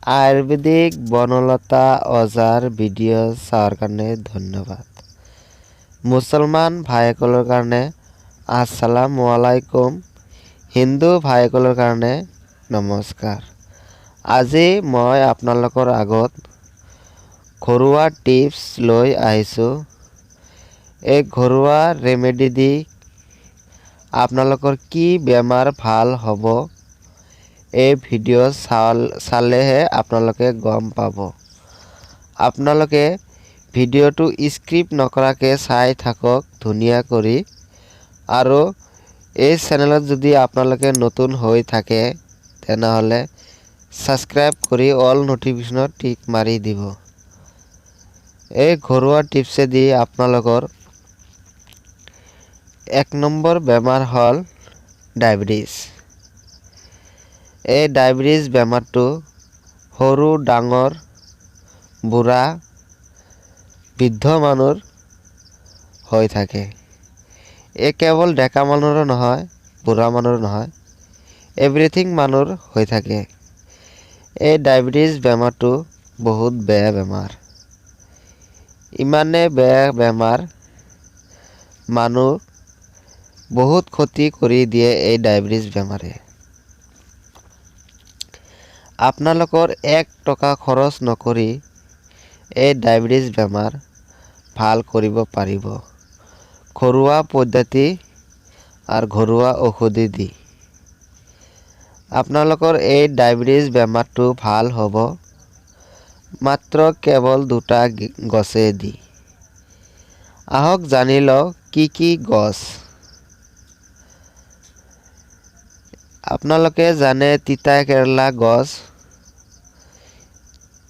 Ayurvedic Banalata অজাৰ video' চোৱাৰ কাৰণে ধন্যবাদ। মুছলমান ভাইসকলৰ কাৰণে আসসালামু আলাইকুম, হিন্দু ভাইসকলৰ কাৰণে নমস্কাৰ। আজি মই আপোনালোকৰ আগত ঘৰুৱা টিপছ লৈ আহিছোঁ। এই ঘৰুৱা ৰেমেডি দি আপোনালোকৰ কি বেমাৰ ভাল হ'ব, এই ভিডিঅ' চালেহে আপোনালোকে গম পাব। আপোনালোকে ভিডিঅ'টো স্ক্ৰিপ্ট নকৰাকৈ চাই থাকক ধুনীয়া কৰি। আৰু এই চেনেলত যদি আপোনালোকে নতুন হৈ থাকে তেনেহ'লে ছাবস্ক্ৰাইব কৰি অল নটিফিকেশ্যনত টিক মাৰি দিব। এই ঘৰুৱা টিপছেদি আপোনালোকৰ 1 নম্বৰ বেমাৰ হ'ল ডায়েবেটিছ। এই ডায়েবেটিছ বেমাৰটো সৰু ডাঙৰ বুঢ়া বৃদ্ধ মানুহৰ হৈ থাকে। এই কেৱল ডেকা মানুহৰ নহয়, বুঢ়া মানুহৰ নহয়, এভৰিথিং মানুহৰ হৈ থাকে। এই ডায়েবেটিছ বেমাৰটো বহুত বেয়া বেমাৰ। ইমানে বেয়া বেমাৰ, মানুহ বহুত ক্ষতি কৰি দিয়ে এই ডায়েবেটিছ বেমাৰে। আপোনালোকৰ 1 টকা খৰচ নকৰি এই ডায়েবেটিছ বেমাৰ ভাল কৰিব পাৰিব ঘৰুৱা পদ্ধতি আৰু ঘৰুৱা ঔষধি দি। আপোনালোকৰ এই ডায়েবেটিছ বেমাৰটো ভাল হ'ব মাত্ৰ কেৱল 2টা গছেদি। আহক জানি লওঁ কি কি গছ। আপোনালোকে জানে তিতা কেৰেলা গছ।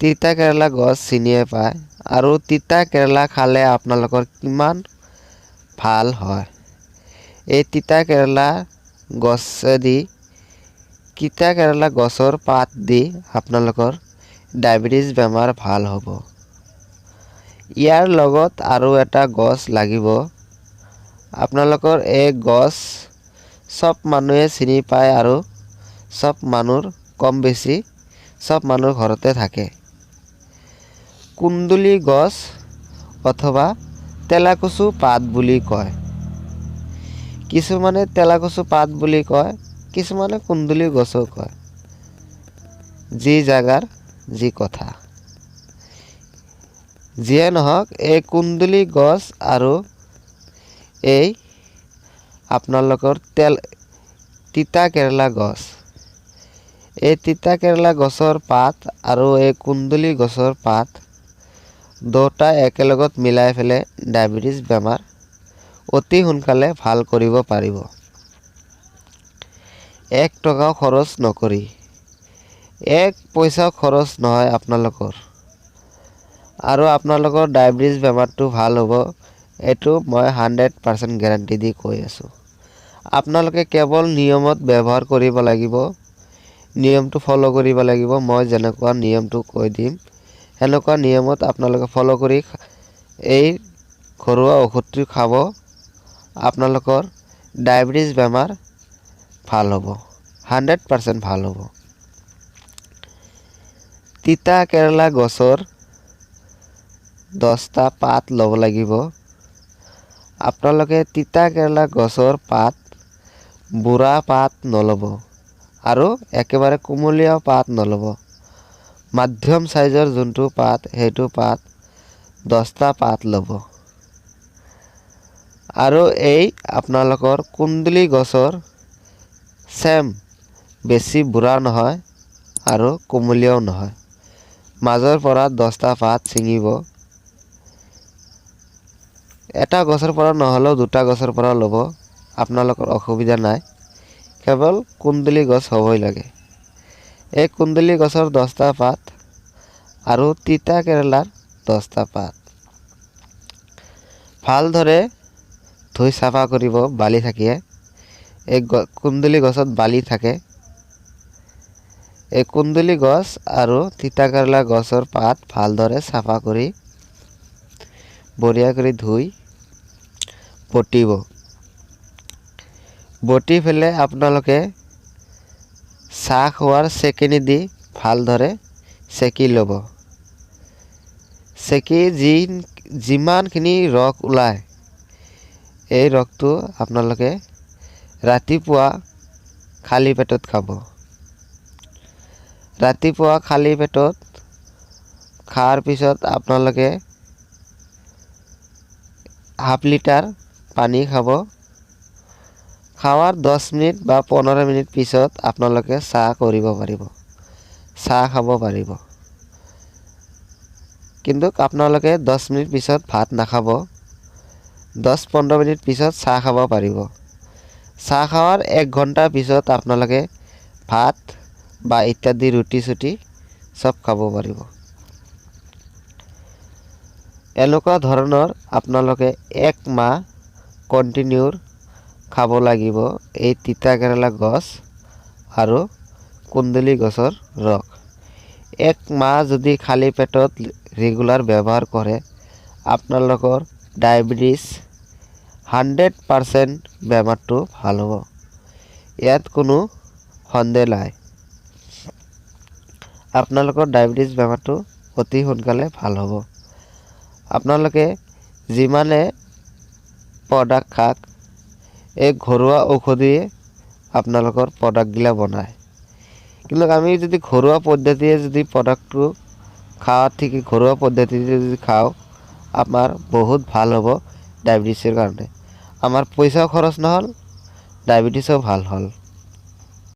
তিতা কেৰেলা গছ চিনিয়ে পায়। আৰু তিতা কেৰেলা খালে আপোনালোকৰ কিমান ভাল হয়। এই তিতা কেৰেলা গছেদি, তিতা কেৰেলা গছৰ পাত দি আপোনালোকৰ ডায়েবেটিছ বেমাৰ ভাল হ'ব। ইয়াৰ লগত আৰু এটা গছ লাগিব। আপোনালোকৰ এই গছ সব মানুহে চিনি পায় আৰু সব মানুহৰ কম বেছি সব মানুহৰ ঘৰতে থাকে। কুন্দুলি গছ অথবা তেলাকচু পাত বুলি কয়। কিছুমানে তেলাকচু পাত বুলি কয়, কিছুমানে কুন্দুলি গছো কয়। যি জাগাৰ যি কথা। যিয়ে নহওক, এই কুন্দুলি গছ আৰু এই আপোনালোকৰ তিতা কেৰেলা গছ, এই তিতা কেৰেলা গছৰ পাত আৰু এই কুন্দুলি গছৰ পাত দুটা একেলগত মিলাই পেলাই ডায়েবেটিছ বেমাৰ অতি সোনকালে ভাল কৰিব পাৰিব 1 টকাও খৰচ নকৰি। 1 পইচাও খৰচ নহয় আপোনালোকৰ। আৰু আপোনালোকৰ ডায়েবেটিছ বেমাৰটো ভাল হ'ব, এইটো মই 100% গেৰাণ্টি দি কৈ আছোঁ। আপোনালোকে কেৱল নিয়মত ব্যৱহাৰ কৰিব লাগিব, নিয়মটো ফ'ল' কৰিব লাগিব। মই যেনেকুৱা নিয়মটো কৈ দিম সেনেকুৱা নিয়মত আপোনালোকে ফ'ল' কৰি এই ঘৰুৱা ঔষধটো খাব। আপোনালোকৰ ডায়েবেটিছ বেমাৰ ভাল হ'ব, 100% ভাল হ'ব। তিতা কেৰেলা গছৰ 10টা পাত ল'ব লাগিব। আপোনালোকে তিতা কেৰেলা গছৰ পাত বুঢ়া পাত নল'ব আৰু একেবাৰে কুমলীয়া পাত নল'ব। মাধ্যম সাইজৰ যোনটো পাত সেইটো পাত 10টা পাত ল'ব। আৰু এই আপোনালোকৰ কুন্দুলি গছৰ চেম বেছি বুঢ়া নহয় আৰু কুমলীয়াও নহয়, মাজৰ পৰা 10টা পাত ছিঙিব। এটা গছৰ পৰা নহ'লেও 2টা গছৰ পৰা ল'ব, আপোনালোকৰ অসুবিধা নাই। কেৱল কুন্দুলি গছ হ'বই লাগে। এই কুন্দুলি গছৰ 10টা পাত আৰু তিতা কেৰেলাৰ 10টা পাত ভালদৰে ধুই চাফা কৰিব। বালি থাকিয়ে এই কুন্দুলি গছত বালি থাকে। এই কুন্দুলি গছ আৰু তিতা কেৰেলা গছৰ পাত ভালদৰে চাফা কৰি বঢ়িয়া কৰি ধুই বটিব। বটি পেলাই আপোনালোকে চাহ খোৱাৰ চেকেনি দি ভালদৰে চেকি ল'ব। চেকি যিমানখিনি ৰস ওলায় এই ৰসটো আপোনালোকে ৰাতিপুৱা খালী পেটত খাব। ৰাতিপুৱা খালী পেটত খোৱাৰ পিছত আপোনালোকে হাফ লিটাৰ পানী খাব। খাৱাৰ 10 মিনিট বা 15 মিনিট পিছত আপোনালোকে চাহ কৰিব পাৰিব, চাহ খাব পাৰিব। কিন্তু আপোনালোকে 10 মিনিট পিছত ভাত নাখাব, 10-15 মিনিট পিছত চাহ খাব পাৰিব। চাহ খাৱাৰ 1 ঘণ্টা পিছত আপোনালোকে ভাত বা ইত্যাদি ৰুটি চুটি চব খাব পাৰিব। এনেকুৱা ধৰণৰ আপোনালোকে 1 মাহ কণ্টিনিউ খাব লাগিব এই তিতা কেৰেলা গছ আৰু কুন্দলি গছৰ ৰস। 1 মাহ যদি খালী পেটত ৰেগুলাৰ ব্যৱহাৰ কৰে আপোনালোকৰ ডায়েবেটিছ 100% বেমাৰটো ভাল হ'ব। ইয়াত কোনো সন্দেহ নাই। আপোনালোকৰ ডায়েবেটিছ বেমাৰটো অতি সোনকালে ভাল হ'ব। আপোনালোকে যিমানে প্ৰডাক্ট খাওক এই ঘৰুৱা ঔষধিয়ে আপোনালোকৰ প্ৰডাক্টগিলা বনায়। কিন্তু আমি যদি ঘৰুৱা পদ্ধতিৰে যদি প্ৰডাক্টটো খাওঁ, ঠিক ঘৰুৱা পদ্ধতিৰে যদি খাওঁ আমাৰ বহুত ভাল হ'ব ডায়েবেটিছৰ কাৰণে। আমাৰ পইচাও খৰচ নহ'ল, ডায়েবেটিছও ভাল হ'ল।